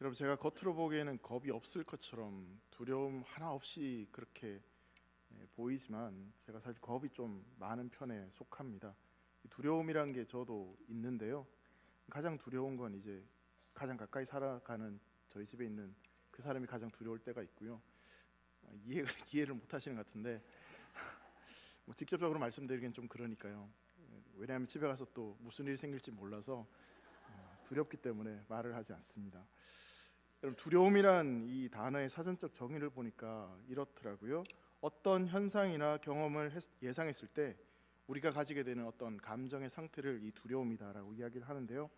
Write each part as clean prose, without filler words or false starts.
여러분, 제가 겉으로 보기에는 겁이 없을 것처럼 두려움 하나 없이 그렇게 보이지만 제가 사실 겁이 좀 많은 편에 속합니다. 이 두려움이란 게 저도 있는데요. 가장 두려운 건 이제 가장 가까이 살아가는 저희 집에 있는 그 사람이 가장 두려울 때가 있고요. 이해를 못 하시는 것 같은데 뭐 직접적으로 말씀드리긴 좀 그러니까요. 왜냐하면 집에 가서 또 무슨 일이 생길지 몰라서 두렵기 때문에 말을 하지 않습니다. 여러분, 두려움이란 이 단어의 사전적 정의를 보니까 이렇더라고요. 어떤 현상이나 경험을 예상했을 때 우리가 가지게 되는 어떤 감정의 상태를 이 두려움이다라고 이야기를 하는데요.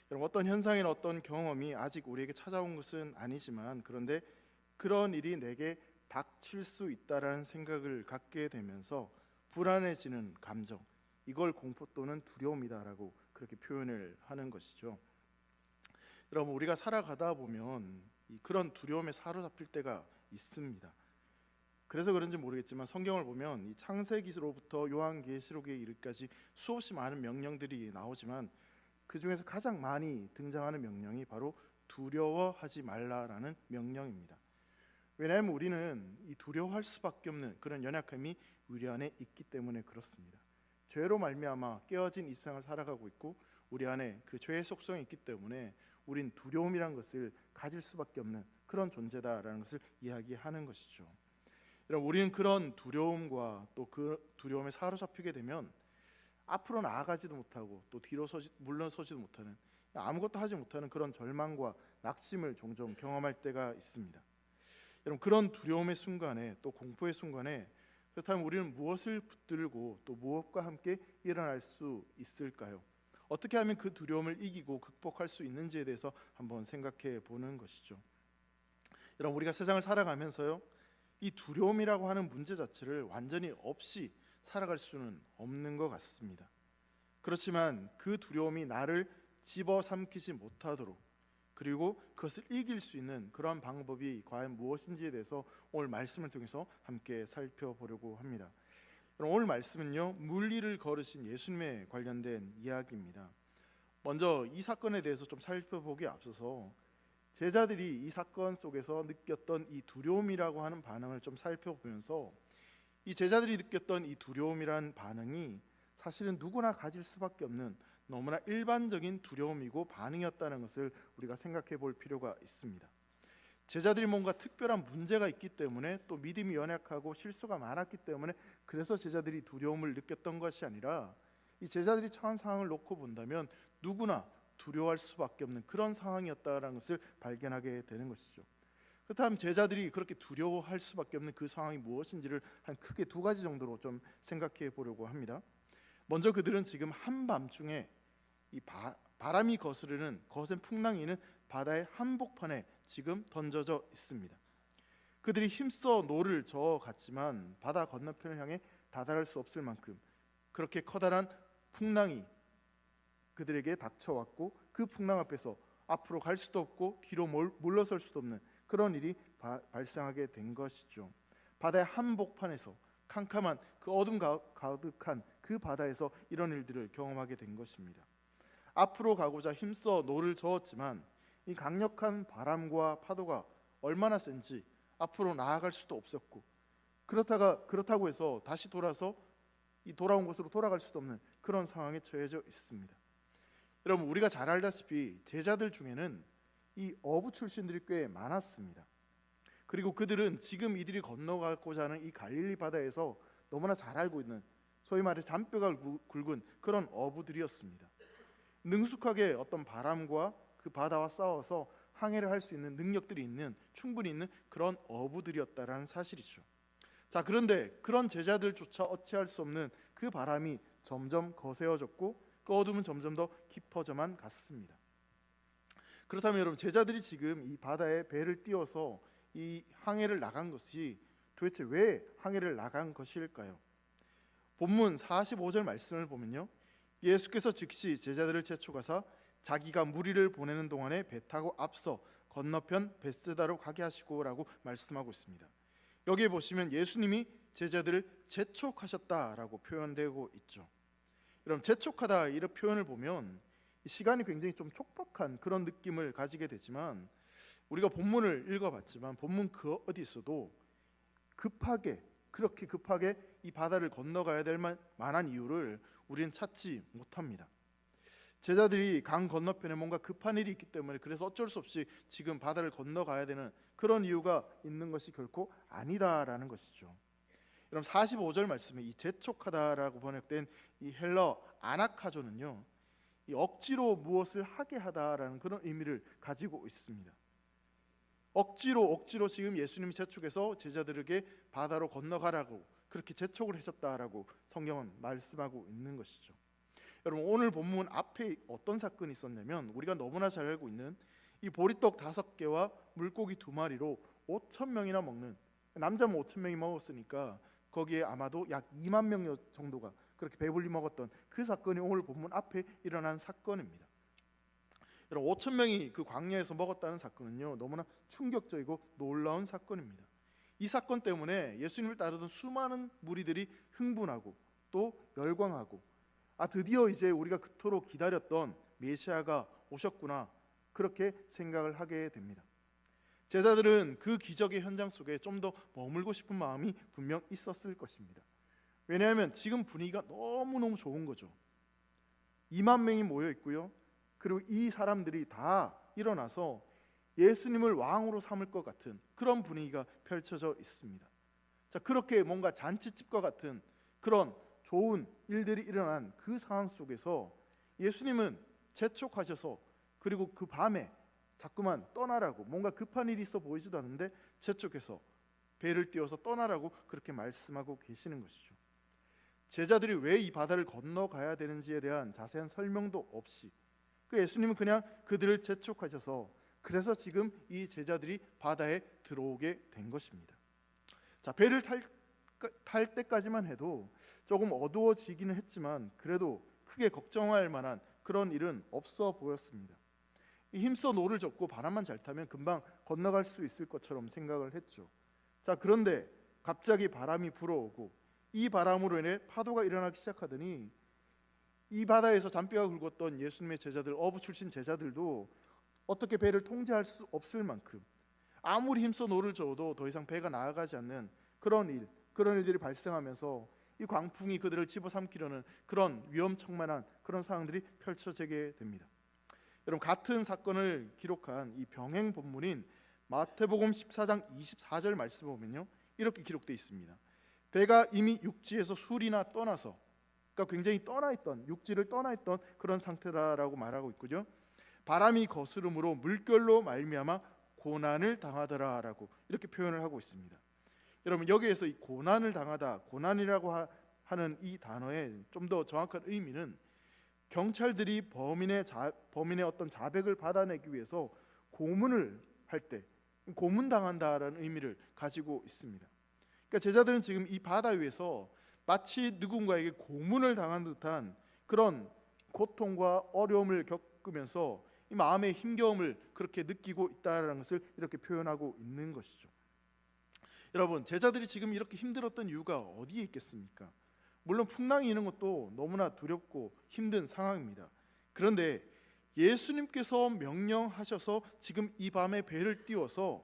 여러분, 어떤 현상이나 어떤 경험이 아직 우리에게 찾아온 것은 아니지만 그런데 그런 일이 내게 닥칠 수 있다라는 생각을 갖게 되면서 불안해지는 감정, 이걸 공포 또는 두려움이다라고 그렇게 표현을 하는 것이죠. 여러분, 우리가 살아가다 보면 그런 두려움에 사로잡힐 때가 있습니다. 그래서 그런지 모르겠지만 성경을 보면 이 창세기로부터 요한계시록에 이르기까지 수없이 많은 명령들이 나오지만 그 중에서 가장 많이 등장하는 명령이 바로 두려워하지 말라라는 명령입니다. 왜냐하면 우리는 이 두려워할 수밖에 없는 그런 연약함이 우리 안에 있기 때문에 그렇습니다. 죄로 말미암아 깨어진 이 세상을 살아가고 있고 우리 안에 그 죄의 속성이 있기 때문에 우린 두려움이란 것을 가질 수밖에 없는 그런 존재다라는 것을 이야기하는 것이죠. 여러분, 우리는 그런 두려움과 또 그 두려움에 사로잡히게 되면 앞으로 나아가지도 못하고 또 뒤로 물러서지도 못하는, 아무것도 하지 못하는 그런 절망과 낙심을 종종 경험할 때가 있습니다. 여러분, 그런 두려움의 순간에 또 공포의 순간에 그렇다면 우리는 무엇을 붙들고 또 무엇과 함께 일어날 수 있을까요? 어떻게 하면 그 두려움을 이기고 극복할 수 있는지에 대해서 한번 생각해 보는 것이죠. 여러분, 우리가 세상을 살아가면서요, 이 두려움이라고 하는 문제 자체를 완전히 없이 살아갈 수는 없는 것 같습니다. 그렇지만 그 두려움이 나를 집어삼키지 못하도록, 그리고 그것을 이길 수 있는 그러한 방법이 과연 무엇인지에 대해서 오늘 말씀을 통해서 함께 살펴보려고 합니다. 오늘 말씀은요, 물리를 걸으신 예수님에 관련된 이야기입니다. 먼저 이 사건에 대해서 좀 살펴보기에 앞서서 제자들이 이 사건 속에서 느꼈던 이 두려움이라고 하는 반응을 좀 살펴보면서 이 제자들이 느꼈던 이 두려움이란 반응이 사실은 누구나 가질 수밖에 없는 너무나 일반적인 두려움이고 반응이었다는 것을 우리가 생각해 볼 필요가 있습니다. 제자들이 뭔가 특별한 문제가 있기 때문에 또 믿음이 연약하고 실수가 많았기 때문에 그래서 제자들이 두려움을 느꼈던 것이 아니라 이 제자들이 처한 상황을 놓고 본다면 누구나 두려워할 수밖에 없는 그런 상황이었다는 것을 발견하게 되는 것이죠. 그렇다면 제자들이 그렇게 두려워할 수밖에 없는 그 상황이 무엇인지를 한 크게 두 가지 정도로 좀 생각해 보려고 합니다. 먼저 그들은 지금 한밤중에 이 바람이 거스르는 거센 풍랑이 있는 바다의 한복판에 지금 던져져 있습니다. 그들이 힘써 노를 저어 갔지만 바다 건너편을 향해 다다를 수 없을 만큼 그렇게 커다란 풍랑이 그들에게 닥쳐왔고 그 풍랑 앞에서 앞으로 갈 수도 없고 뒤로 물러설 수도 없는 그런 일이 발생하게 된 것이죠. 바다의 한복판에서 캄캄한 그 어둠 가득한 그 바다에서 이런 일들을 경험하게 된 것입니다. 앞으로 가고자 힘써 노를 저었지만 이 강력한 바람과 파도가 얼마나 센지 앞으로 나아갈 수도 없었고 그렇다고 해서 다시 돌아서 이 돌아온 곳으로 돌아갈 수도 없는 그런 상황에 처해져 있습니다. 여러분, 우리가 잘 알다시피 제자들 중에는 이 어부 출신들이 꽤 많았습니다. 그리고 그들은 지금 이들이 건너가고자 하는 이 갈릴리 바다에서 너무나 잘 알고 있는 소위 말해 잔뼈가 굵은 그런 어부들이었습니다. 능숙하게 어떤 바람과 그 바다와 싸워서 항해를 할 수 있는 능력들이 있는, 충분히 있는 그런 어부들이었다라는 사실이죠. 자, 그런데 그런 제자들조차 어찌할 수 없는 그 바람이 점점 거세어졌고 그 어둠은 점점 더 깊어져만 갔습니다. 그렇다면 여러분, 제자들이 지금 이 바다에 배를 띄워서 이 항해를 나간 것이 도대체 왜 항해를 나간 것일까요? 본문 45절 말씀을 보면요, 예수께서 즉시 제자들을 재촉하사 자기가 무리를 보내는 동안에 배 타고 앞서 건너편 베스다로 가게 하시고라고 말씀하고 있습니다. 여기에 보시면 예수님이 제자들을 재촉하셨다라고 표현되고 있죠. 여러분, 재촉하다 이런 표현을 보면 시간이 굉장히 좀 촉박한 그런 느낌을 가지게 되지만, 우리가 본문을 읽어봤지만 본문 그 어디서도 그렇게 급하게 이 바다를 건너가야 될 만한 이유를 우리는 찾지 못합니다. 제자들이 강 건너편에 뭔가 급한 일이 있기 때문에, 그래서 어쩔 수 없이 지금 바다를 건너가야 되는 그런 이유가 있는 것이 결코 아니다라는 것이죠. 여러분, 45절 말씀에 이 재촉하다라고 번역된 이 헬러 아나카조는요, 이 억지로 무엇을 하게 하다라는 그런 의미를 가지고 있습니다. 억지로 지금 예수님이 재촉해서 제자들에게 바다로 건너가라고 그렇게 재촉을 하셨다라고 성경은 말씀하고 있는 것이죠. 여러분, 오늘 본문 앞에 어떤 사건이 있었냐면, 우리가 너무나 잘 알고 있는 이 보리떡 5개와 물고기 2마리로 5,000명이나 먹는, 남자면 5,000명이 먹었으니까 거기에 아마도 약 2만 명 정도가 그렇게 배불리 먹었던 그 사건이 오늘 본문 앞에 일어난 사건입니다. 여러분, 5,000명이 그 광야에서 먹었다는 사건은요, 너무나 충격적이고 놀라운 사건입니다. 이 사건 때문에 예수님을 따르던 수많은 무리들이 흥분하고 또 열광하고, 드디어 이제 우리가 그토록 기다렸던 메시아가 오셨구나, 그렇게 생각을 하게 됩니다. 제자들은 그 기적의 현장 속에 좀 더 머물고 싶은 마음이 분명 있었을 것입니다. 왜냐하면 지금 분위기가 너무너무 좋은 거죠. 2만 명이 모여 있고요, 그리고 이 사람들이 다 일어나서 예수님을 왕으로 삼을 것 같은 그런 분위기가 펼쳐져 있습니다. 자, 그렇게 뭔가 잔치집과 같은 그런 좋은 일들이 일어난 그 상황 속에서 예수님은 재촉하셔서, 그리고 그 밤에 자꾸만 떠나라고, 뭔가 급한 일이 있어 보이지도 않는데 재촉해서 배를 띄워서 떠나라고 그렇게 말씀하고 계시는 것이죠. 제자들이 왜 이 바다를 건너가야 되는지에 대한 자세한 설명도 없이 그 예수님은 그냥 그들을 재촉하셔서, 그래서 지금 이 제자들이 바다에 들어오게 된 것입니다. 자, 배를 탈 때까지만 해도 조금 어두워지기는 했지만 그래도 크게 걱정할 만한 그런 일은 없어 보였습니다. 힘써 노를 젓고 바람만 잘 타면 금방 건너갈 수 있을 것처럼 생각을 했죠. 자, 그런데 갑자기 바람이 불어오고 이 바람으로 인해 파도가 일어나기 시작하더니 이 바다에서 잔뼈가 굵었던 예수님의 제자들, 어부 출신 제자들도 어떻게 배를 통제할 수 없을 만큼, 아무리 힘써 노를 저어도 더 이상 배가 나아가지 않는 그런 일들이 발생하면서 이 광풍이 그들을 집어삼키려는 그런 위험천만한 그런 상황들이 펼쳐지게 됩니다. 여러분, 같은 사건을 기록한 이 병행 본문인 마태복음 14장 24절 말씀 보면요, 이렇게 기록되어 있습니다. 배가 이미 육지에서 술이나 떠나서, 그러니까 굉장히 육지를 떠나 있던 그런 상태다라고 말하고 있고요, 바람이 거스름으로 물결로 말미암아 고난을 당하더라라고 이렇게 표현을 하고 있습니다. 여러분, 여기에서 이 고난을 당하다, 고난이라고 하는 이 단어의 좀 더 정확한 의미는 경찰들이 범인의 어떤 자백을 받아내기 위해서 고문을 할 때 고문당한다라는 의미를 가지고 있습니다. 그러니까 제자들은 지금 이 바다 위에서 마치 누군가에게 고문을 당한 듯한 그런 고통과 어려움을 겪으면서 이 마음의 힘겨움을 그렇게 느끼고 있다는 것을 이렇게 표현하고 있는 것이죠. 여러분, 제자들이 지금 이렇게 힘들었던 이유가 어디에 있겠습니까? 물론 풍랑이 있는 것도 너무나 두렵고 힘든 상황입니다. 그런데 예수님께서 명령하셔서 지금 이 밤에 배를 띄워서,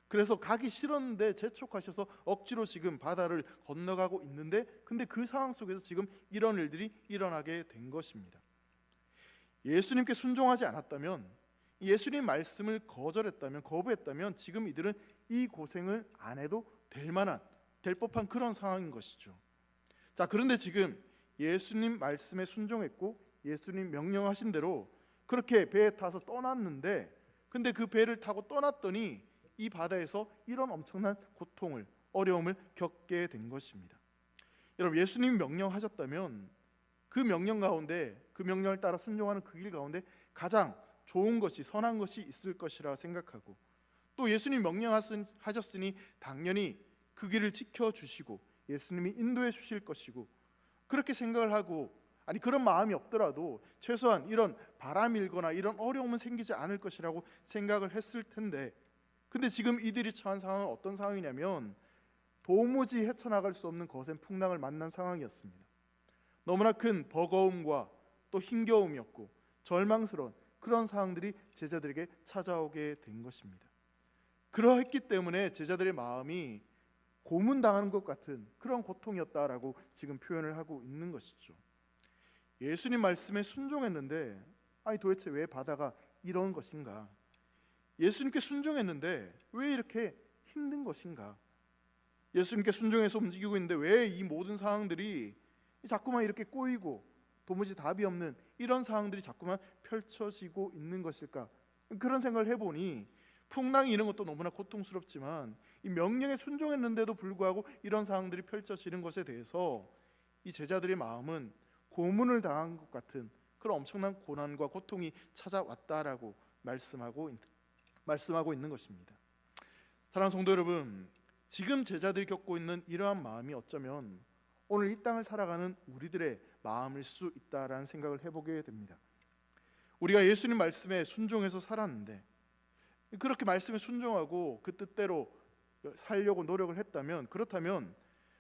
그래서 가기 싫었는데 재촉하셔서 억지로 지금 바다를 건너가고 있는데, 근데 그 상황 속에서 지금 이런 일들이 일어나게 된 것입니다. 예수님께 순종하지 않았다면, 예수님 말씀을 거부했다면 지금 이들은 이 고생을 안 해도 될 법한 그런 상황인 것이죠. 자, 그런데 지금 예수님 말씀에 순종했고 예수님 명령하신 대로 그렇게 배에 타서 떠났는데, 근데 그 배를 타고 떠났더니 이 바다에서 이런 엄청난 고통을, 어려움을 겪게 된 것입니다. 여러분, 예수님이 명령하셨다면 그 명령 가운데, 그 명령을 따라 순종하는 그 길 가운데 가장 좋은 것이, 선한 것이 있을 것이라 생각하고, 또 예수님 명령하셨으니 당연히 그 길을 지켜주시고 예수님이 인도해 주실 것이고, 그렇게 생각을 하고, 그런 마음이 없더라도 최소한 이런 바람이 일거나 이런 어려움은 생기지 않을 것이라고 생각을 했을 텐데, 근데 지금 이들이 처한 상황은 어떤 상황이냐면 도무지 헤쳐나갈 수 없는 거센 풍랑을 만난 상황이었습니다. 너무나 큰 버거움과 또 힘겨움이었고, 절망스러운 그런 상황들이 제자들에게 찾아오게 된 것입니다. 그러했기 때문에 제자들의 마음이 고문당하는 것 같은 그런 고통이었다라고 지금 표현을 하고 있는 것이죠. 예수님 말씀에 순종했는데 아니 도대체 왜 바다가 이런 것인가? 예수님께 순종했는데 왜 이렇게 힘든 것인가? 예수님께 순종해서 움직이고 있는데 왜 이 모든 상황들이 자꾸만 이렇게 꼬이고 도무지 답이 없는 이런 상황들이 자꾸만 펼쳐지고 있는 것일까? 그런 생각을 해보니 풍랑이 이런 것도 너무나 고통스럽지만 이 명령에 순종했는데도 불구하고 이런 상황들이 펼쳐지는 것에 대해서 이 제자들의 마음은 고문을 당한 것 같은 그런 엄청난 고난과 고통이 찾아왔다라고 말씀하고 있는 것입니다. 사랑하는 성도 여러분, 지금 제자들이 겪고 있는 이러한 마음이 어쩌면 오늘 이 땅을 살아가는 우리들의 마음일 수 있다라는 생각을 해보게 됩니다. 우리가 예수님 말씀에 순종해서 살았는데 그렇게 말씀에 순종하고 그 뜻대로 살려고 노력을 했다면, 그렇다면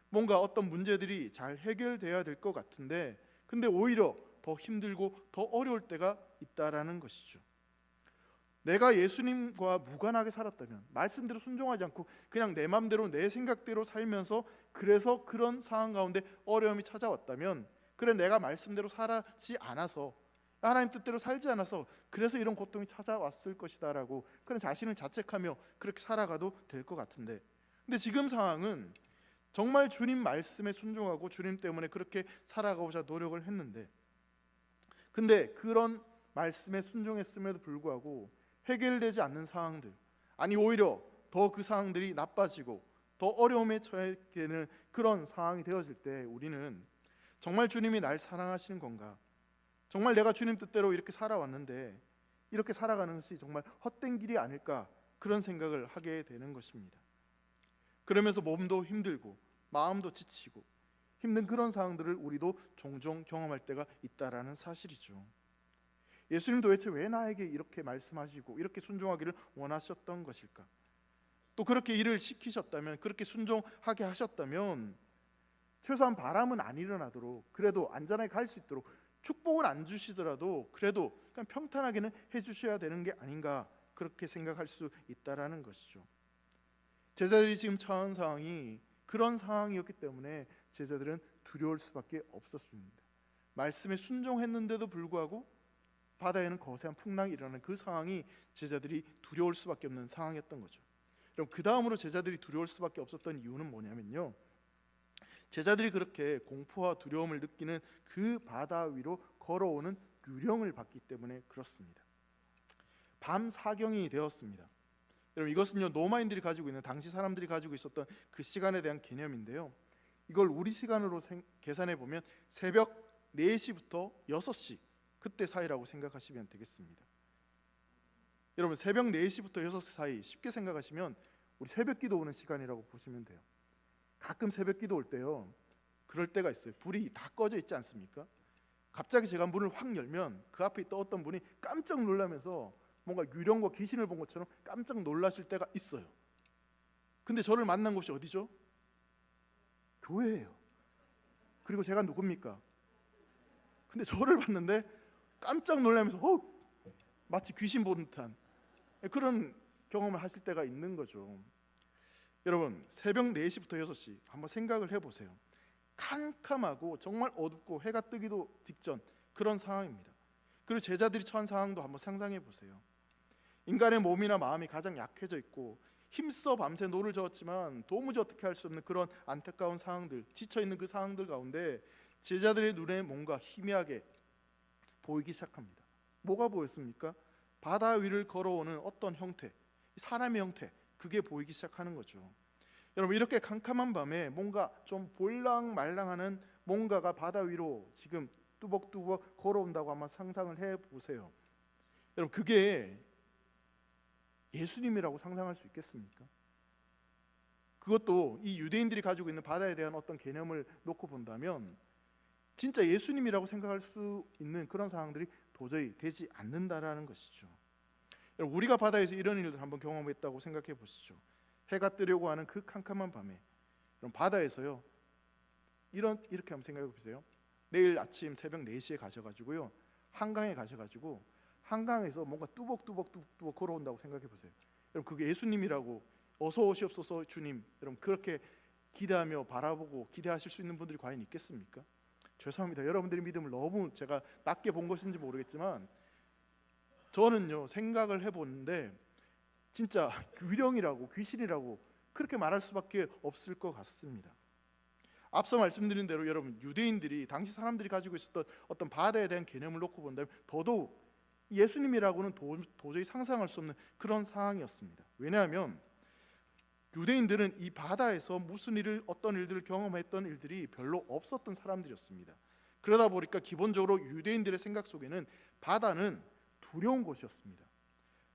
뭔가 어떤 문제들이 잘 해결돼야 될 것 같은데 근데 오히려 더 힘들고 더 어려울 때가 있다라는 것이죠. 내가 예수님과 무관하게 살았다면, 말씀대로 순종하지 않고 그냥 내 마음대로 내 생각대로 살면서 그래서 그런 상황 가운데 어려움이 찾아왔다면, 그래 내가 말씀대로 살지 않아서 하나님 뜻대로 살지 않아서 그래서 이런 고통이 찾아왔을 것이다라고 그런 자신을 자책하며 그렇게 살아가도 될 것 같은데, 근데 지금 상황은 정말 주님 말씀에 순종하고 주님 때문에 그렇게 살아가고자 노력을 했는데, 근데 그런 말씀에 순종했음에도 불구하고 해결되지 않는 상황들, 아니 오히려 더 그 상황들이 나빠지고 더 어려움에 처해 되는 그런 상황이 되어질 때 우리는 정말 주님이 날 사랑하시는 건가? 정말 내가 주님 뜻대로 이렇게 살아왔는데 이렇게 살아가는 것이 정말 헛된 길이 아닐까? 그런 생각을 하게 되는 것입니다. 그러면서 몸도 힘들고 마음도 지치고 힘든 그런 상황들을 우리도 종종 경험할 때가 있다라는 사실이죠. 예수님 도대체 왜 나에게 이렇게 말씀하시고 이렇게 순종하기를 원하셨던 것일까? 또 그렇게 일을 시키셨다면, 그렇게 순종하게 하셨다면 최소한 바람은 안 일어나도록, 그래도 안전하게 갈 수 있도록, 축복은 안 주시더라도 그래도 그냥 평탄하게는 해주셔야 되는 게 아닌가, 그렇게 생각할 수 있다라는 것이죠. 제자들이 지금 처한 상황이 그런 상황이었기 때문에 제자들은 두려울 수밖에 없었습니다. 말씀에 순종했는데도 불구하고 바다에는 거세한 풍랑이 일어나는 그 상황이 제자들이 두려울 수밖에 없는 상황이었던 거죠. 그럼 그 다음으로 제자들이 두려울 수밖에 없었던 이유는 뭐냐면요, 제자들이 그렇게 공포와 두려움을 느끼는 그 바다 위로 걸어오는 유령을 봤기 때문에 그렇습니다. 밤 사경이 되었습니다. 여러분, 이것은요 로마인들이 가지고 있는, 당시 사람들이 가지고 있었던 그 시간에 대한 개념인데요, 이걸 우리 시간으로 계산해 보면 새벽 4시부터 6시 그때 사이라고 생각하시면 되겠습니다. 여러분, 새벽 4시부터 6시 사이 쉽게 생각하시면 우리 새벽 기도 오는 시간이라고 보시면 돼요. 가끔 새벽 기도 올 때요, 그럴 때가 있어요. 불이 다 꺼져 있지 않습니까? 갑자기 제가 문을 확 열면 그 앞에 있던 어떤 분이 깜짝 놀라면서 뭔가 유령과 귀신을 본 것처럼 깜짝 놀라실 때가 있어요. 근데 저를 만난 곳이 어디죠? 교회예요. 그리고 제가 누굽니까? 근데 저를 봤는데 깜짝 놀라면서 마치 귀신 보는 듯한 그런 경험을 하실 때가 있는 거죠. 여러분, 새벽 4시부터 6시 한번 생각을 해보세요. 캄캄하고 정말 어둡고 해가 뜨기도 직전 그런 상황입니다. 그리고 제자들이 처한 상황도 한번 상상해 보세요. 인간의 몸이나 마음이 가장 약해져 있고 힘써 밤새 노를 저었지만 도무지 어떻게 할 수 없는 그런 안타까운 상황들, 지쳐있는 그 상황들 가운데 제자들의 눈에 뭔가 희미하게 보이기 시작합니다. 뭐가 보였습니까? 바다 위를 걸어오는 어떤 형태, 사람의 형태, 그게 보이기 시작하는 거죠. 여러분, 이렇게 캄캄한 밤에 뭔가 좀 볼랑말랑하는 뭔가가 바다 위로 지금 뚜벅뚜벅 걸어온다고 한번 상상을 해보세요. 여러분, 그게 예수님이라고 상상할 수 있겠습니까? 그것도 이 유대인들이 가지고 있는 바다에 대한 어떤 개념을 놓고 본다면 진짜 예수님이라고 생각할 수 있는 그런 상황들이 도저히 되지 않는다라는 것이죠. 여러분, 우리가 바다에서 이런 일들 한번 경험했다고 생각해 보시죠. 해가 뜨려고 하는 그 캄캄한 밤에 그럼 바다에서요 이렇게 한번 생각해 보세요. 내일 아침 새벽 4시에 가셔가지고요 한강에 가셔가지고 한강에서 뭔가 뚜벅뚜벅 걸어온다고 생각해 보세요. 여러분 그게 예수님이라고 어서 오시옵소서 주님 여러분 그렇게 기대하며 바라보고 기대하실 수 있는 분들이 과연 있겠습니까? 죄송합니다. 여러분들의 믿음을 너무 제가 낮게 본 것인지 모르겠지만 저는요 생각을 해보는데 진짜 유령이라고 귀신이라고 그렇게 말할 수밖에 없을 것 같습니다. 앞서 말씀드린 대로 여러분 유대인들이 당시 사람들이 가지고 있었던 어떤 바다에 대한 개념을 놓고 본다면 더더욱 예수님이라고는 도저히 상상할 수 없는 그런 상황이었습니다. 왜냐하면 유대인들은 이 바다에서 무슨 일을 어떤 일들을 경험했던 일들이 별로 없었던 사람들이었습니다. 그러다 보니까 기본적으로 유대인들의 생각 속에는 바다는 두려운 곳이었습니다.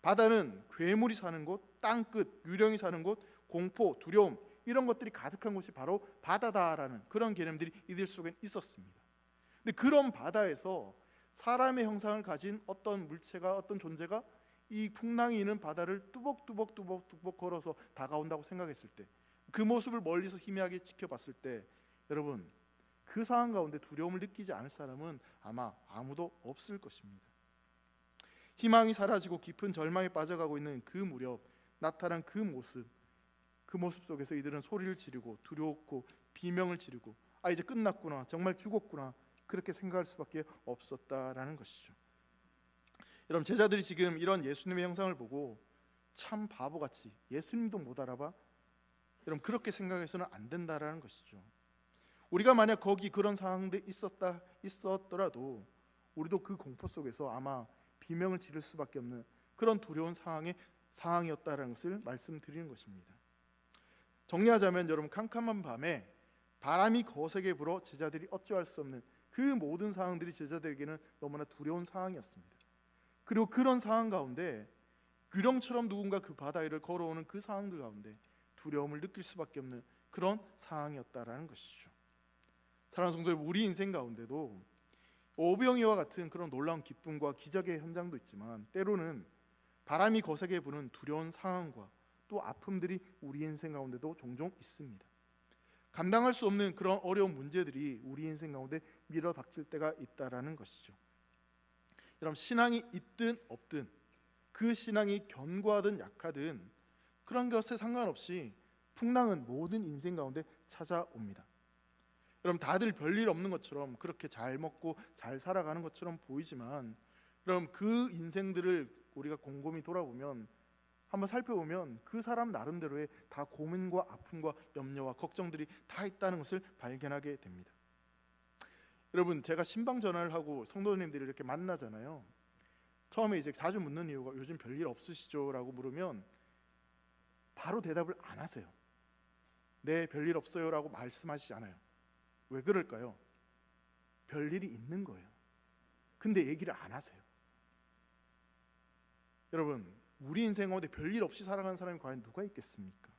바다는 괴물이 사는 곳, 땅끝, 유령이 사는 곳, 공포, 두려움 이런 것들이 가득한 곳이 바로 바다다라는 그런 개념들이 이들 속에 있었습니다. 근데 그런 바다에서 사람의 형상을 가진 어떤 물체가 어떤 존재가 이 풍랑이 있는 바다를 뚜벅뚜벅 걸어서 다가온다고 생각했을 때 그 모습을 멀리서 희미하게 지켜봤을 때 여러분 그 상황 가운데 두려움을 느끼지 않을 사람은 아마 아무도 없을 것입니다. 희망이 사라지고 깊은 절망에 빠져가고 있는 그 무렵 나타난 그 모습 속에서 이들은 소리를 지르고 두려웠고 비명을 지르고 아 이제 끝났구나 정말 죽었구나 그렇게 생각할 수밖에 없었다라는 것이죠. 여러분 제자들이 지금 이런 예수님의 형상을 보고 참 바보같이 예수님도 못 알아봐? 여러분 그렇게 생각해서는 안 된다라는 것이죠. 우리가 만약 거기 그런 상황에 있었더라도 우리도 그 공포 속에서 아마 비명을 지를 수밖에 없는 그런 두려운 상황이었다라는 것을 말씀드리는 것입니다. 정리하자면 여러분 캄캄한 밤에 바람이 거세게 불어 제자들이 어찌할 수 없는 그 모든 상황들이 제자들에게는 너무나 두려운 상황이었습니다. 그리고 그런 상황 가운데 유령처럼 누군가 그 바다 위를 걸어오는 그 상황들 가운데 두려움을 느낄 수밖에 없는 그런 상황이었다라는 것이죠. 사랑하는 성도 여러분, 우리 인생 가운데도 오병이와 같은 그런 놀라운 기쁨과 기적의 현장도 있지만 때로는 바람이 거세게 부는 두려운 상황과 또 아픔들이 우리 인생 가운데도 종종 있습니다. 감당할 수 없는 그런 어려운 문제들이 우리 인생 가운데 밀어닥칠 때가 있다라는 것이죠. 여러분 신앙이 있든 없든 그 신앙이 견고하든 약하든 그런 것에 상관없이 풍랑은 모든 인생 가운데 찾아옵니다. 여러분 다들 별일 없는 것처럼 그렇게 잘 먹고 잘 살아가는 것처럼 보이지만 여러분 그 인생들을 우리가 곰곰이 돌아보면 한번 살펴보면 그 사람 나름대로의 다 고민과 아픔과 염려와 걱정들이 다 있다는 것을 발견하게 됩니다. 여러분 제가 신방 전화를 하고 성도님들이 이렇게 만나잖아요. 처음에 이제 자주 묻는 이유가 요즘 별일 없으시죠? 라고 물으면 바로 대답을 안 하세요. 네 별일 없어요 라고 말씀하시지 않아요. 왜 그럴까요? 별일이 있는 거예요. 근데 얘기를 안 하세요. 여러분 우리 인생 가운데 별일 없이 살아가는 사람이 과연 누가 있겠습니까?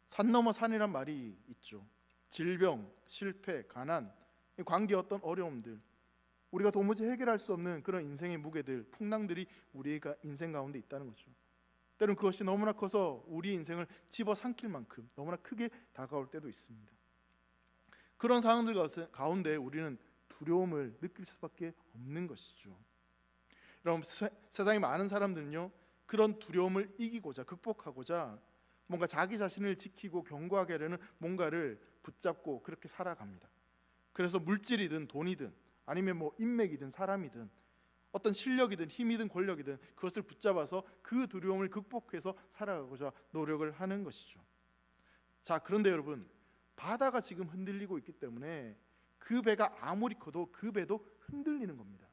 산 넘어 산이란 말이 있죠. 질병, 실패, 가난, 관계 어떤 어려움들 우리가 도무지 해결할 수 없는 그런 인생의 무게들, 풍랑들이 우리가 인생 가운데 있다는 거죠. 때로는 그것이 너무나 커서 우리 인생을 집어삼킬 만큼 너무나 크게 다가올 때도 있습니다. 그런 상황들 가운데 우리는 두려움을 느낄 수밖에 없는 것이죠. 여러분 세상에 많은 사람들은요 그런 두려움을 이기고자 극복하고자 뭔가 자기 자신을 지키고 견고하게 하려는 뭔가를 붙잡고 그렇게 살아갑니다. 그래서 물질이든 돈이든 아니면 뭐 인맥이든 사람이든 어떤 실력이든 힘이든 권력이든 그것을 붙잡아서 그 두려움을 극복해서 살아가고자 노력을 하는 것이죠. 자 그런데 여러분 바다가 지금 흔들리고 있기 때문에 그 배가 아무리 커도 그 배도 흔들리는 겁니다.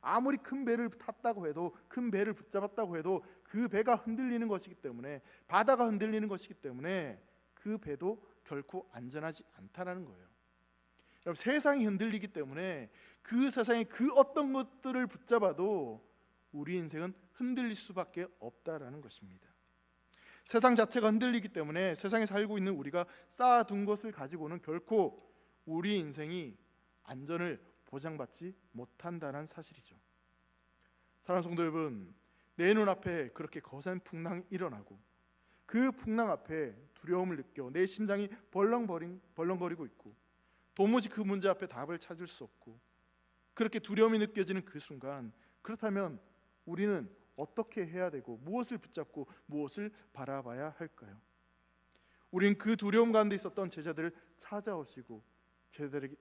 아무리 큰 배를 탔다고 해도 큰 배를 붙잡았다고 해도 그 배가 흔들리는 것이기 때문에 바다가 흔들리는 것이기 때문에 그 배도 결코 안전하지 않다라는 거예요. 여러분 세상이 흔들리기 때문에 그 세상의 그 어떤 것들을 붙잡아도 우리 인생은 흔들릴 수밖에 없다라는 것입니다. 세상 자체가 흔들리기 때문에 세상에 살고 있는 우리가 쌓아둔 것을 가지고는 결코 우리 인생이 안전을 보장받지 못한다는 사실이죠. 사랑하는 성도 여러분, 내 눈앞에 그렇게 거센 풍랑이 일어나고 그 풍랑 앞에 두려움을 느껴 내 심장이 벌렁거리고 있고 도무지 그 문제 앞에 답을 찾을 수 없고 그렇게 두려움이 느껴지는 그 순간, 그렇다면 우리는 어떻게 해야 되고 무엇을 붙잡고 무엇을 바라봐야 할까요? 우리는 그 두려움 가운데 있었던 제자들을 찾아오시고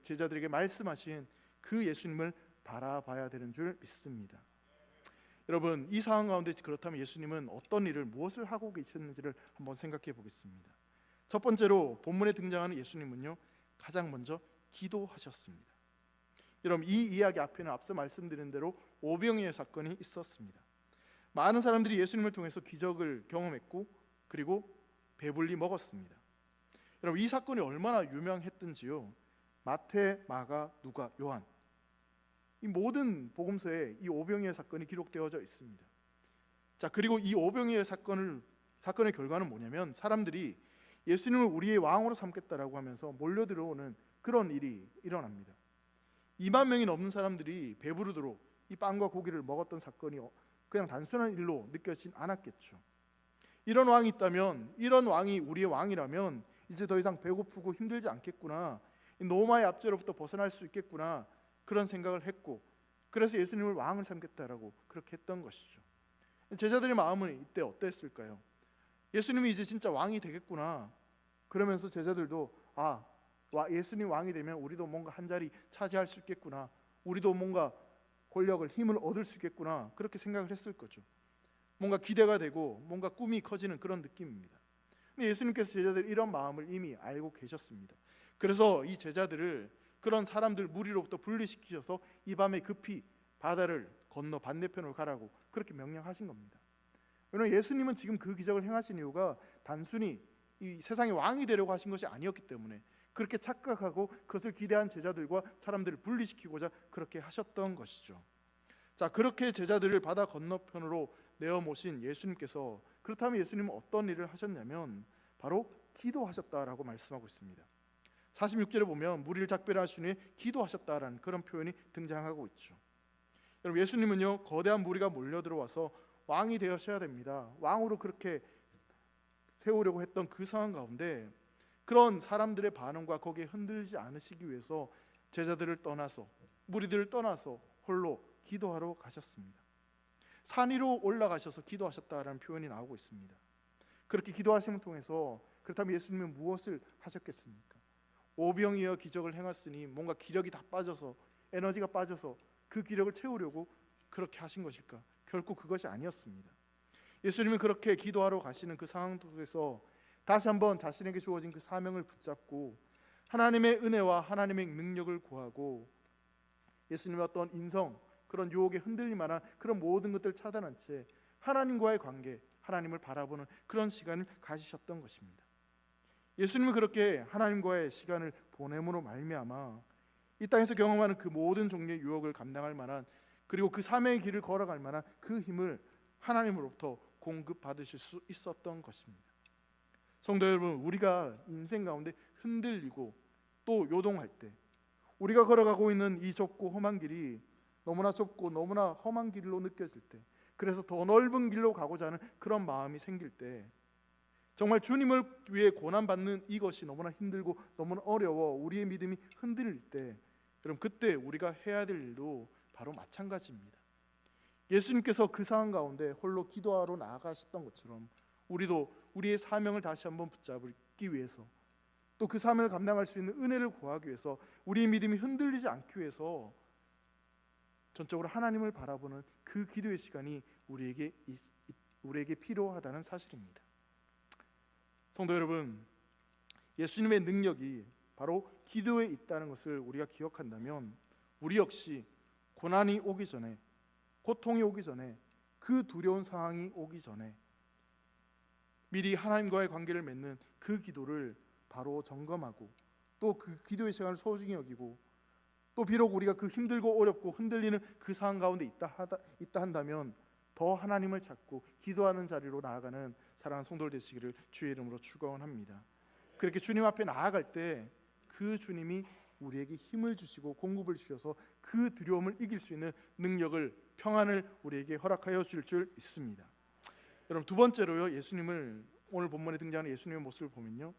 제자들에게 말씀하신 그 예수님을 바라봐야 되는 줄 믿습니다. 여러분, 이 상황 가운데 그렇다면 예수님은 어떤 일을 무엇을 하고 계셨는지를 한번 생각해 보겠습니다. 첫 번째로 본문에 등장하는 예수님은요, 가장 먼저 기도하셨습니다. 여러분, 이 이야기 앞에는 앞서 말씀드린 대로 오병이어 사건이 있었습니다. 많은 사람들이 예수님을 통해서 기적을 경험했고 그리고 배불리 먹었습니다. 여러분, 이 사건이 얼마나 유명했던지요, 마태, 마가, 누가, 요한, 이 모든 복음서에 이 오병이어 사건이 기록되어져 있습니다. 자, 그리고 이 오병이어 사건의 결과는 뭐냐면, 사람들이 예수님을 우리의 왕으로 삼겠다라고 하면서 몰려 들어오는 그런 일이 일어납니다. 2만 명이 넘는 사람들이 배부르도록 이 빵과 고기를 먹었던 사건이 그냥 단순한 일로 느껴지진 않았겠죠. 이런 왕이 있다면, 이런 왕이 우리의 왕이라면 이제 더 이상 배고프고 힘들지 않겠구나, 로마의 압제로부터 벗어날 수 있겠구나, 그런 생각을 했고, 그래서 예수님을 왕을 삼겠다라고 그렇게 했던 것이죠. 제자들의 마음은 이때 어땠을까요? 예수님이 이제 진짜 왕이 되겠구나, 그러면서 제자들도 예수님 왕이 되면 우리도 뭔가 한 자리 차지할 수 있겠구나, 우리도 뭔가 권력을, 힘을 얻을 수 있겠구나, 그렇게 생각을 했을 거죠. 뭔가 기대가 되고 뭔가 꿈이 커지는 그런 느낌입니다. 근데 예수님께서 제자들 이런 마음을 이미 알고 계셨습니다. 그래서 이 제자들을, 그런 사람들 무리로부터 분리시키셔서 이 밤에 급히 바다를 건너 반대편으로 가라고 그렇게 명령하신 겁니다. 왜냐하면 예수님은 지금 그 기적을 행하신 이유가 단순히 이 세상의 왕이 되려고 하신 것이 아니었기 때문에, 그렇게 착각하고 그것을 기대한 제자들과 사람들을 분리시키고자 그렇게 하셨던 것이죠. 자, 그렇게 제자들을 바다 건너편으로 내어 모신 예수님께서, 그렇다면 예수님은 어떤 일을 하셨냐면 바로 기도하셨다라고 말씀하고 있습니다. 46절에 보면 무리를 작별하신 후에 기도하셨다라는 그런 표현이 등장하고 있죠. 여러분, 예수님은요, 거대한 무리가 몰려 들어와서 왕이 되셔야 됩니다, 왕으로 그렇게 세우려고 했던 그 상황 가운데 그런 사람들의 반응과 거기에 흔들리지 않으시기 위해서 제자들을 떠나서, 무리들을 떠나서 홀로 기도하러 가셨습니다. 산 위로 올라가셔서 기도하셨다라는 표현이 나오고 있습니다. 그렇게 기도하심을 통해서, 그렇다면 예수님은 무엇을 하셨겠습니까? 오병이어 기적을 행했으니 뭔가 기력이 다 빠져서, 에너지가 빠져서 그 기력을 채우려고 그렇게 하신 것일까? 결코 그것이 아니었습니다. 예수님은 그렇게 기도하러 가시는 그 상황 속에서 다시 한번 자신에게 주어진 그 사명을 붙잡고 하나님의 은혜와 하나님의 능력을 구하고, 예수님의 어떤 인성, 그런 유혹에 흔들릴 만한 그런 모든 것들을 차단한 채 하나님과의 관계, 하나님을 바라보는 그런 시간을 가지셨던 것입니다. 예수님은 그렇게 하나님과의 시간을 보냄으로 말미암아 이 땅에서 경험하는 그 모든 종류의 유혹을 감당할 만한, 그리고 그 사명의 길을 걸어갈 만한 그 힘을 하나님으로부터 공급받으실 수 있었던 것입니다. 성도 여러분, 우리가 인생 가운데 흔들리고 또 요동할 때, 우리가 걸어가고 있는 이 좁고 험한 길이 너무나 좁고 너무나 험한 길로 느껴질 때, 그래서 더 넓은 길로 가고자 하는 그런 마음이 생길 때, 정말 주님을 위해 고난받는 이것이 너무나 힘들고 너무나 어려워 우리의 믿음이 흔들릴 때, 여러분, 그때 우리가 해야 될 일도 바로 마찬가지입니다. 예수님께서 그 상황 가운데 홀로 기도하러 나아가셨던 것처럼 우리도 우리의 사명을 다시 한번 붙잡기 위해서, 또 그 사명을 감당할 수 있는 은혜를 구하기 위해서, 우리의 믿음이 흔들리지 않기 위해서 전적으로 하나님을 바라보는 그 기도의 시간이 우리에게 필요하다는 사실입니다. 성도 여러분, 예수님의 능력이 바로 기도에 있다는 것을 우리가 기억한다면, 우리 역시 고난이 오기 전에, 고통이 오기 전에, 그 두려운 상황이 오기 전에 미리 하나님과의 관계를 맺는 그 기도를 바로 점검하고, 또 그 기도의 시간을 소중히 여기고, 또 비록 우리가 그 힘들고 어렵고 흔들리는 그 상황 가운데 있다 한다면 더 하나님을 찾고 기도하는 자리로 나아가는 사랑하는 성도들 되시기를 주의 이름으로 축원합니다. 그렇게 주님 앞에 나아갈 때 그 주님이 우리에게 힘을 주시고 공급을 주셔서 그 두려움을 이길 수 있는 능력을, 평안을 우리에게 허락하여 줄 줄 믿습니다. 여러분, 두 번째로요, 예수님을, 오늘 본문에 등장하는 예수님의 모습을 보면요,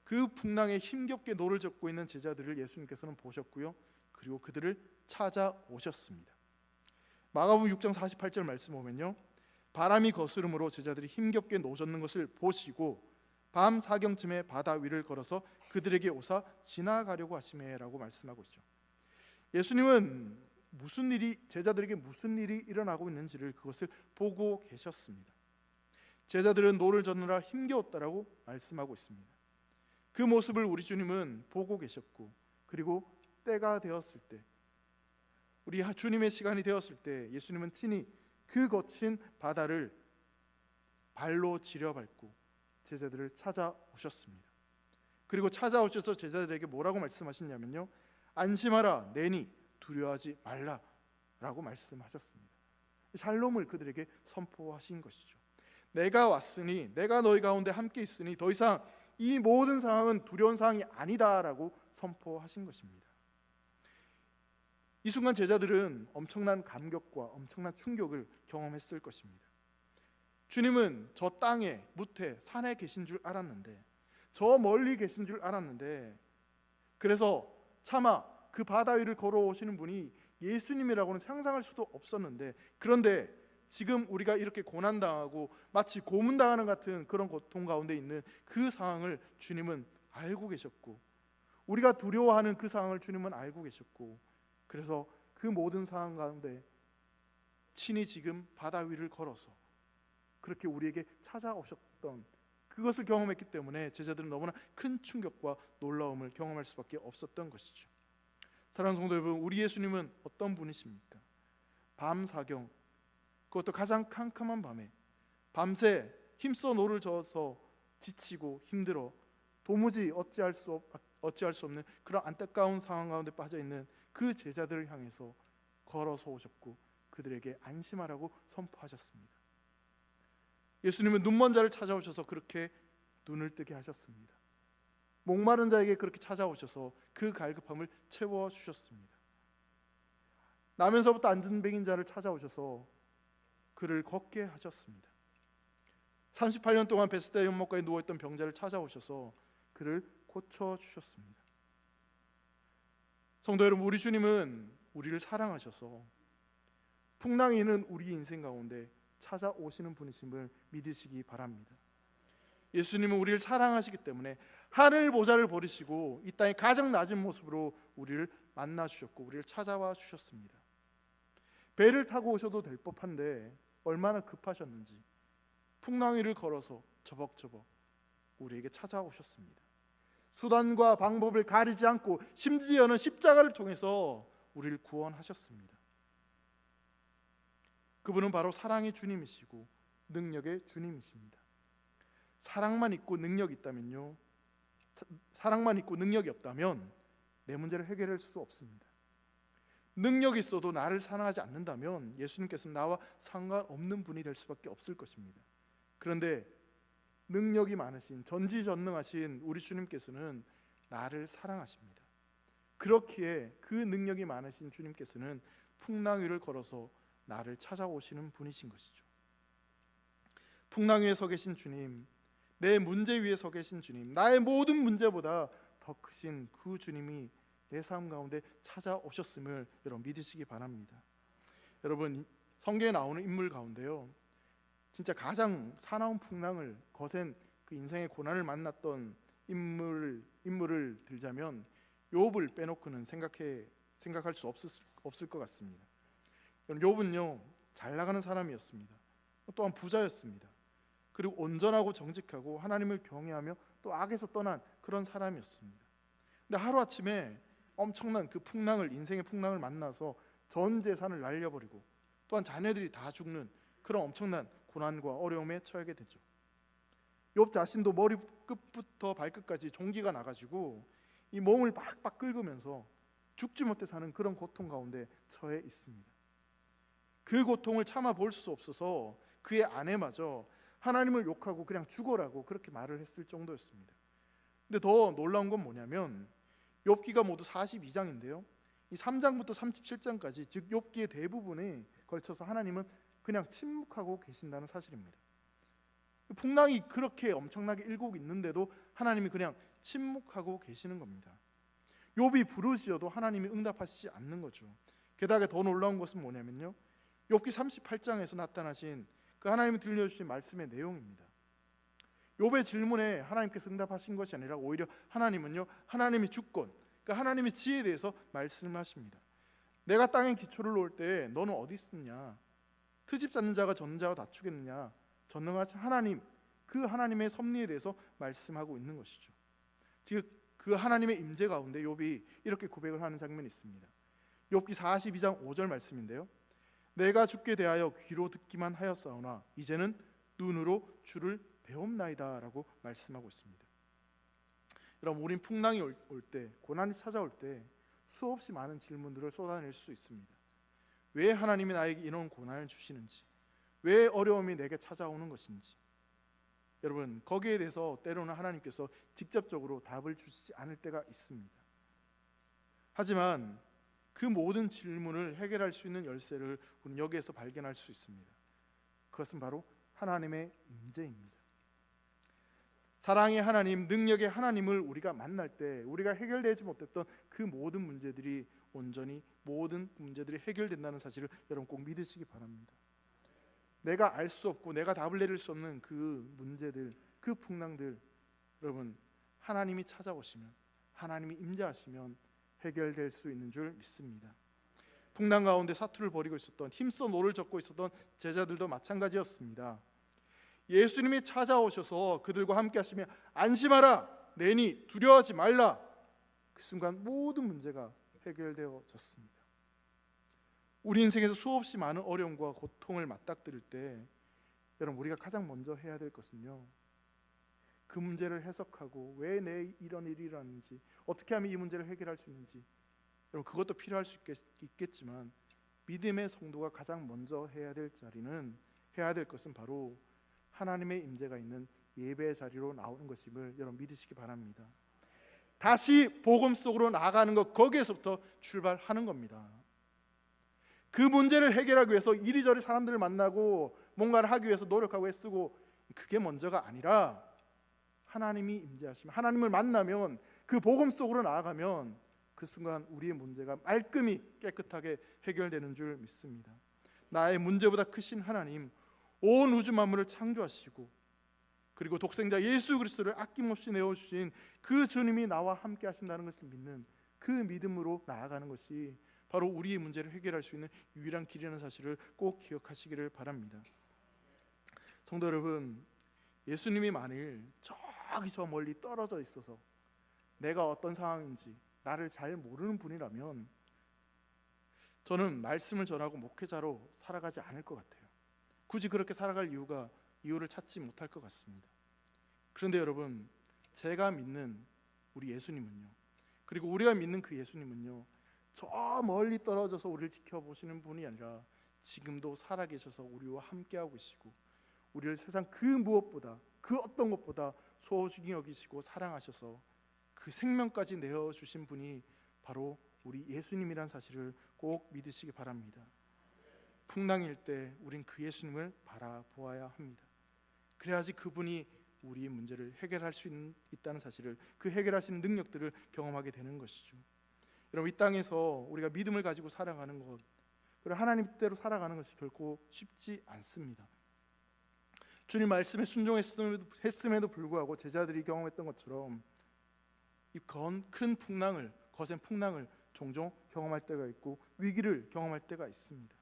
그 풍랑에 힘겹게 노를 젓고 있는 제자들을 예수님께서는 보셨고요, 그리고 그들을 찾아오셨습니다. 마가복음 6장 48절 말씀 보면요, 바람이 거스름으로 제자들이 힘겹게 노젓는 것을 보시고 밤 사경쯤에 바다 위를 걸어서 그들에게 오사 지나가려고 하시매라고 말씀하고 있죠. 예수님은 제자들에게 무슨 일이 일어나고 있는지를 그것을 보고 계셨습니다. 제자들은 노를 젓느라 힘겨웠다라고 말씀하고 있습니다. 그 모습을 우리 주님은 보고 계셨고, 그리고 때가 되었을 때, 우리 주님의 시간이 되었을 때 예수님은 친히 그 거친 바다를 발로 지려밟고 제자들을 찾아오셨습니다. 그리고 찾아오셔서 제자들에게 뭐라고 말씀하셨냐면요, 안심하라, 내니 두려워하지 말라라고 말씀하셨습니다. 샬롬을 그들에게 선포하신 것이죠. 내가 왔으니, 내가 너희 가운데 함께 있으니 더 이상 이 모든 상황은 두려운 상황이 아니다라고 선포하신 것입니다. 이 순간 제자들은 엄청난 감격과 엄청난 충격을 경험했을 것입니다. 주님은 저 땅에, 무태, 산에 계신 줄 알았는데, 저 멀리 계신 줄 알았는데, 그래서 차마 그 바다 위를 걸어오시는 분이 예수님이라고는 상상할 수도 없었는데, 그런데 지금 우리가 이렇게 고난당하고 마치 고문당하는 같은 그런 고통 가운데 있는 그 상황을 주님은 알고 계셨고, 우리가 두려워하는 그 상황을 주님은 알고 계셨고, 그래서 그 모든 상황 가운데 친히 지금 바다 위를 걸어서 그렇게 우리에게 찾아오셨던 그것을 경험했기 때문에 제자들은 너무나 큰 충격과 놀라움을 경험할 수밖에 없었던 것이죠. 사랑하는 성도 여러분, 우리 예수님은 어떤 분이십니까? 밤 사경, 그것도 가장 캄캄한 밤에 밤새 힘써 노를 저어서 지치고 힘들어 도무지 어찌할 수 없는 그런 안타까운 상황 가운데 빠져 있는 그 제자들을 향해서 걸어서 오셨고 그들에게 안심하라고 선포하셨습니다. 예수님은 눈먼 자를 찾아오셔서 그렇게 눈을 뜨게 하셨습니다. 목마른 자에게 그렇게 찾아오셔서 그 갈급함을 채워주셨습니다. 나면서부터 안진뱅인 자를 찾아오셔서 그를 걷게 하셨습니다. 38년 동안 베스다 연못가에 누워있던 병자를 찾아오셔서 그를 고쳐주셨습니다. 성도 여러분, 우리 주님은 우리를 사랑하셔서 풍랑이 있는 우리 인생 가운데 찾아오시는 분이심을 믿으시기 바랍니다. 예수님은 우리를 사랑하시기 때문에 하늘 보좌를 버리시고 이 땅의 가장 낮은 모습으로 우리를 만나 주셨고 우리를 찾아와 주셨습니다. 배를 타고 오셔도 될 법한데 얼마나 급하셨는지 풍랑 위를 걸어서 저벅저벅 우리에게 찾아오셨습니다. 수단과 방법을 가리지 않고 심지어는 십자가를 통해서 우리를 구원하셨습니다. 그분은 바로 사랑의 주님이시고 능력의 주님이십니다. 사랑만 있고 능력이 있다면요, 사랑만 있고 능력이 없다면 내 문제를 해결할 수 없습니다. 능력이 있어도 나를 사랑하지 않는다면 예수님께서는 나와 상관없는 분이 될 수밖에 없을 것입니다. 그런데 능력이 많으신 전지전능하신 우리 주님께서는 나를 사랑하십니다. 그렇기에 그 능력이 많으신 주님께서는 풍랑 위를 걸어서 나를 찾아오시는 분이신 것이죠. 풍랑 위에 서 계신 주님, 내 문제 위에 서 계신 주님, 나의 모든 문제보다 더 크신 그 주님이 내 삶 가운데 찾아오셨음을 여러분 믿으시기 바랍니다. 여러분, 성경에 나오는 인물 가운데요, 진짜 가장 사나운 풍랑을 거센 그 인생의 고난을 만났던 인물을 들자면 욥을 빼놓고는 생각할 수 없을 것 같습니다. 욥은요, 잘 나가는 사람이었습니다. 또한 부자였습니다. 그리고 온전하고 정직하고 하나님을 경외하며 또 악에서 떠난 그런 사람이었습니다. 근데 하루아침에 엄청난 그 풍랑을, 인생의 풍랑을 만나서 전 재산을 날려버리고 또한 자녀들이 다 죽는 그런 엄청난 고난과 어려움에 처하게 되죠. 욥 자신도 머리끝부터 발끝까지 종기가 나가지고 이 몸을 박박 긁으면서 죽지 못해 사는 그런 고통 가운데 처해 있습니다. 그 고통을 참아 볼 수 없어서 그의 아내마저 하나님을 욕하고 그냥 죽어라고 그렇게 말을 했을 정도였습니다. 근데 더 놀라운 건 뭐냐면 욥기가 모두 42장인데요, 이 3장부터 37장까지 즉 욥기의 대부분에 걸쳐서 하나님은 그냥 침묵하고 계신다는 사실입니다. 풍랑이 그렇게 엄청나게 일고 있는데도 하나님이 그냥 침묵하고 계시는 겁니다. 욥이 부르짖어도 하나님이 응답하시지 않는 거죠. 게다가 더 놀라운 것은 뭐냐면요, 욥기 38장에서 나타나신 그 하나님이 들려주신 말씀의 내용입니다. 욥의 질문에 하나님께서 응답하신 것이 아니라 오히려 하나님은요, 하나님의 주권, 그러니까 하나님의 지혜에 대해서 말씀하십니다. 내가 땅에 기초를 놓을 때 너는 어디 있느냐? 트집 잡는 자가 젓는 자와 다투겠느냐? 전능하신 하나님, 그 하나님의 섭리에 대해서 말씀하고 있는 것이죠. 즉 그 하나님의 임재 가운데 욥이 이렇게 고백을 하는 장면이 있습니다. 욥기 42장 5절 말씀인데요, 내가 주께 대하여 귀로 듣기만 하였사오나 이제는 눈으로 주를 배움나이다 라고 말씀하고 있습니다. 여러분, 우린 풍랑이 올 때, 고난이 찾아올 때 수없이 많은 질문들을 쏟아낼 수 있습니다. 왜 하나님이 나에게 이런 고난을 주시는지, 왜 어려움이 내게 찾아오는 것인지, 여러분, 거기에 대해서 때로는 하나님께서 직접적으로 답을 주시지 않을 때가 있습니다. 하지만 그 모든 질문을 해결할 수 있는 열쇠를 우리는 여기에서 발견할 수 있습니다. 그것은 바로 하나님의 임재입니다. 사랑의 하나님, 능력의 하나님을 우리가 만날 때 우리가 해결되지 못했던 그 모든 문제들이 온전히 모든 문제들이 해결된다는 사실을 여러분 꼭 믿으시기 바랍니다. 내가 알 수 없고 내가 답을 내릴 수 없는 그 문제들, 그 풍랑들, 여러분 하나님이 찾아오시면, 하나님이 임재하시면 해결될 수 있는 줄 믿습니다. 풍랑 가운데 사투를 벌이고 있었던, 힘써 노를 젓고 있었던 제자들도 마찬가지였습니다. 예수님이 찾아오셔서 그들과 함께 하시며 안심하라, 내니 두려워하지 말라, 그 순간 모든 문제가 해결되어졌습니다. 우리 인생에서 수없이 많은 어려움과 고통을 맞닥뜨릴 때 여러분 우리가 가장 먼저 해야 될 것은요, 그 문제를 해석하고 왜 내 이런 일이 일어나는지, 어떻게 하면 이 문제를 해결할 수 있는지, 여러분 그것도 필요할 수 있겠지만 믿음의 성도가 가장 먼저 해야 될 것은 바로 하나님의 임재가 있는 예배의 자리로 나오는 것임을 여러분 믿으시기 바랍니다. 다시 복음 속으로 나아가는 것, 거기에서부터 출발하는 겁니다. 그 문제를 해결하기 위해서 이리저리 사람들을 만나고 뭔가를 하기 위해서 노력하고 애쓰고, 그게 먼저가 아니라 하나님이 임재하시면, 하나님을 만나면, 그 복음 속으로 나아가면 그 순간 우리의 문제가 말끔히 깨끗하게 해결되는 줄 믿습니다. 나의 문제보다 크신 하나님, 온 우주 만물을 창조하시고 그리고 독생자 예수 그리스도를 아낌없이 내어주신 그 주님이 나와 함께 하신다는 것을 믿는 그 믿음으로 나아가는 것이 바로 우리의 문제를 해결할 수 있는 유일한 길이라는 사실을 꼭 기억하시기를 바랍니다. 성도 여러분, 예수님이 만일 저기 저 멀리 떨어져 있어서 내가 어떤 상황인지 나를 잘 모르는 분이라면 저는 말씀을 전하고 목회자로 살아가지 않을 것 같아요. 굳이 그렇게 살아갈 이유를 찾지 못할 것 같습니다. 그런데 여러분, 제가 믿는 우리 예수님은요, 그리고 우리가 믿는 그 예수님은요, 저 멀리 떨어져서 우리를 지켜보시는 분이 아니라 지금도 살아계셔서 우리와 함께하고 계시고 우리를 세상 그 무엇보다, 그 어떤 것보다 소중히 여기시고 사랑하셔서 그 생명까지 내어주신 분이 바로 우리 예수님이란 사실을 꼭 믿으시기 바랍니다. 풍랑일 때 우린 그 예수님을 바라보아야 합니다. 그래야지 그분이 우리의 문제를 해결할 수 있다는 사실을, 그 해결하시는 능력들을 경험하게 되는 것이죠. 여러분, 이 땅에서 우리가 믿음을 가지고 살아가는 것, 그리고 하나님 뜻대로 살아가는 것이 결코 쉽지 않습니다. 주님 말씀에 순종했음에도 불구하고 제자들이 경험했던 것처럼 이 큰 풍랑을, 거센 풍랑을 종종 경험할 때가 있고 위기를 경험할 때가 있습니다.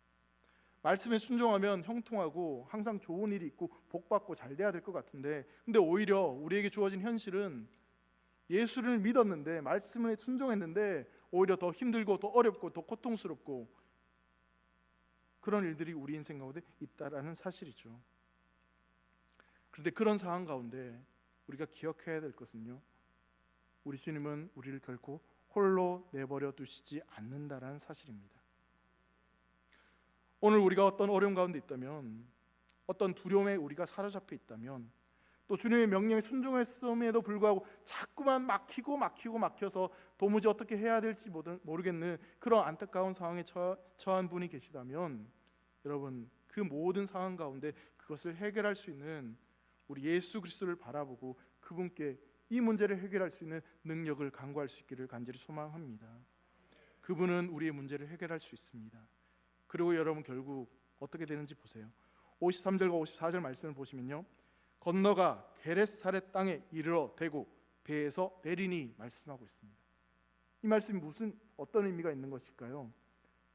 말씀에 순종하면 형통하고 항상 좋은 일이 있고 복받고 잘 돼야 될 것 같은데, 근데 오히려 우리에게 주어진 현실은 예수를 믿었는데, 말씀에 순종했는데 오히려 더 힘들고 더 어렵고 더 고통스럽고 그런 일들이 우리 인생 가운데 있다라는 사실이죠. 그런데 그런 상황 가운데 우리가 기억해야 될 것은요, 우리 주님은 우리를 결코 홀로 내버려 두시지 않는다라는 사실입니다. 오늘 우리가 어떤 어려움 가운데 있다면, 어떤 두려움에 우리가 사로잡혀 있다면, 또 주님의 명령에 순종했음에도 불구하고 자꾸만 막혀서 도무지 어떻게 해야 될지 모르겠는 그런 안타까운 상황에 처한 분이 계시다면, 여러분 그 모든 상황 가운데 그것을 해결할 수 있는 우리 예수 그리스도를 바라보고 그분께 이 문제를 해결할 수 있는 능력을 간구할 수 있기를 간절히 소망합니다. 그분은 우리의 문제를 해결할 수 있습니다. 그리고 여러분 결국 어떻게 되는지 보세요. 53절과 54절 말씀을 보시면요, 건너가 게레사렛 땅에 이르러 대고 배에서 내리니 말씀하고 있습니다. 이 말씀이 어떤 의미가 있는 것일까요?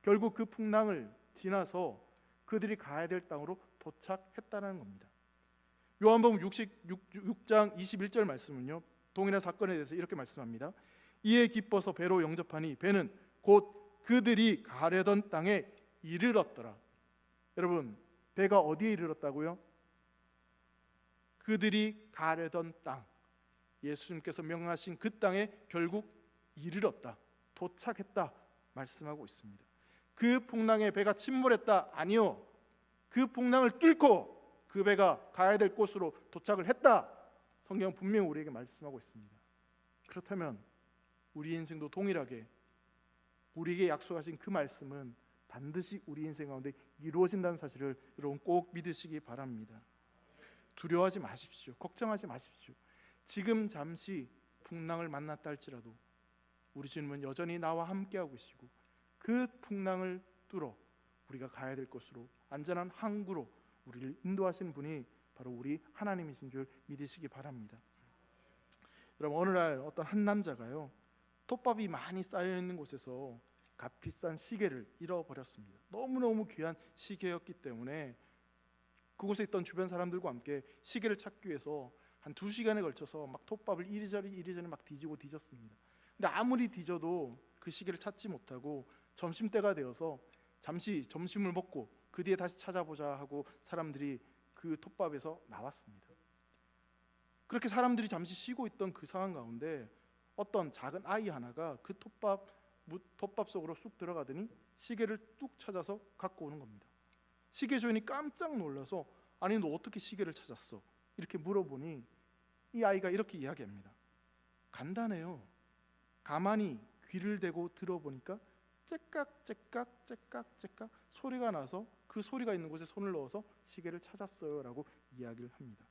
결국 그 풍랑을 지나서 그들이 가야 될 땅으로 도착했다는 겁니다. 요한복음 6장 21절 말씀은요, 동일한 사건에 대해서 이렇게 말씀합니다. 이에 기뻐서 배로 영접하니 배는 곧 그들이 가려던 땅에 이르렀더라. 여러분, 배가 어디에 이르렀다고요? 그들이 가려던 땅, 예수님께서 명하신 그 땅에 결국 이르렀다, 도착했다 말씀하고 있습니다. 그 풍랑에 배가 침몰했다? 아니요. 그 풍랑을 뚫고 그 배가 가야 될 곳으로 도착을 했다. 성경은 분명히 우리에게 말씀하고 있습니다. 그렇다면 우리 인생도 동일하게 우리에게 약속하신 그 말씀은 반드시 우리 인생 가운데 이루어진다는 사실을 여러분 꼭 믿으시기 바랍니다. 두려워하지 마십시오. 걱정하지 마십시오. 지금 잠시 풍랑을 만났다 할지라도 우리 주님은 여전히 나와 함께하고 계시고 그 풍랑을 뚫어 우리가 가야 될 곳으로 안전한 항구로 우리를 인도하시는 분이 바로 우리 하나님이신 줄 믿으시기 바랍니다. 여러분, 어느 날 어떤 한 남자가요, 톱밥이 많이 쌓여 있는 곳에서 값비싼 시계를 잃어버렸습니다. 너무너무 귀한 시계였기 때문에 그곳에 있던 주변 사람들과 함께 시계를 찾기 위해서 한 2시간에 걸쳐서 막 톱밥을 이리저리 막 뒤지고 뒤졌습니다. 근데 아무리 뒤져도 그 시계를 찾지 못하고 점심때가 되어서 잠시 점심을 먹고 그 뒤에 다시 찾아보자 하고 사람들이 그 톱밥에서 나왔습니다. 그렇게 사람들이 잠시 쉬고 있던 그 상황 가운데 어떤 작은 아이 하나가 그 톱밥 속으로 쑥 들어가더니 시계를 뚝 찾아서 갖고 오는 겁니다. 시계 주인이 깜짝 놀라서 아니 너 어떻게 시계를 찾았어? 이렇게 물어보니 이 아이가 이렇게 이야기합니다. 간단해요. 가만히 귀를 대고 들어보니까 째깍 소리가 나서 그 소리가 있는 곳에 손을 넣어서 시계를 찾았어요 라고 이야기를 합니다.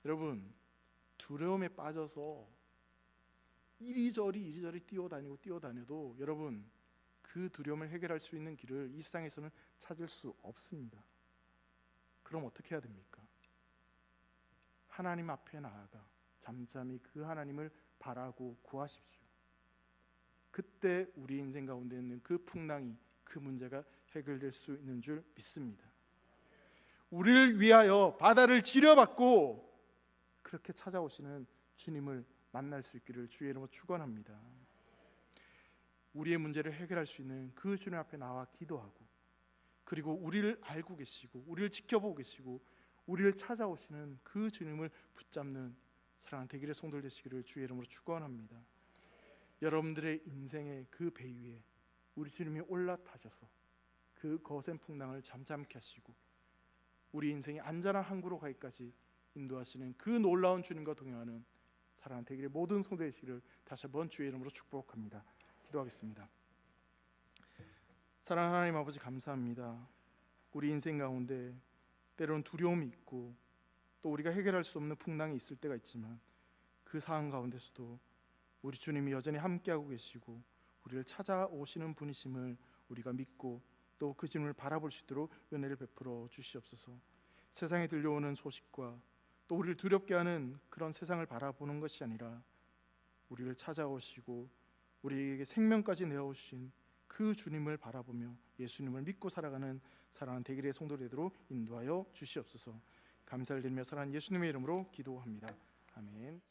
여러분, 두려움에 빠져서 이리저리 뛰어다녀도 여러분 그 두려움을 해결할 수 있는 길을 이 세상에서는 찾을 수 없습니다. 그럼 어떻게 해야 됩니까? 하나님 앞에 나아가 잠잠히 그 하나님을 바라고 구하십시오. 그때 우리 인생 가운데 있는 그 풍랑이, 그 문제가 해결될 수 있는 줄 믿습니다. 우리를 위하여 바다를 지려받고 그렇게 찾아오시는 주님을 만날 수 있기를 주의 이름으로 축원합니다. 우리의 문제를 해결할 수 있는 그 주님 앞에 나와 기도하고, 그리고 우리를 알고 계시고 우리를 지켜보고 계시고 우리를 찾아오시는 그 주님을 붙잡는 사랑하는 대길의 성도들 되시기를 주의 이름으로 축원합니다. 여러분들의 인생의 그 배 위에 우리 주님이 올라타셔서 그 거센 풍랑을 잠잠케 하시고 우리 인생의 안전한 항구로 가기까지 인도하시는 그 놀라운 주님과 동행하는 사랑하는 대길의 모든 성도 되시기를 다시 한번 주의 이름으로 축복합니다. 기도하겠습니다. 사랑하는 하나님 아버지, 감사합니다. 우리 인생 가운데 때로는 두려움이 있고 또 우리가 해결할 수 없는 풍랑이 있을 때가 있지만 그 상황 가운데서도 우리 주님이 여전히 함께하고 계시고 우리를 찾아오시는 분이심을 우리가 믿고 또 그 주님을 바라볼 수 있도록 은혜를 베풀어 주시옵소서. 세상에 들려오는 소식과 또 우리를 두렵게 하는 그런 세상을 바라보는 것이 아니라 우리를 찾아오시고 우리에게 생명까지 내어오신 그 주님을 바라보며 예수님을 믿고 살아가는 사랑하는 대길의 성도 되도록 인도하여 주시옵소서. 감사를 드리며 사랑하는 예수님의 이름으로 기도합니다. 아멘.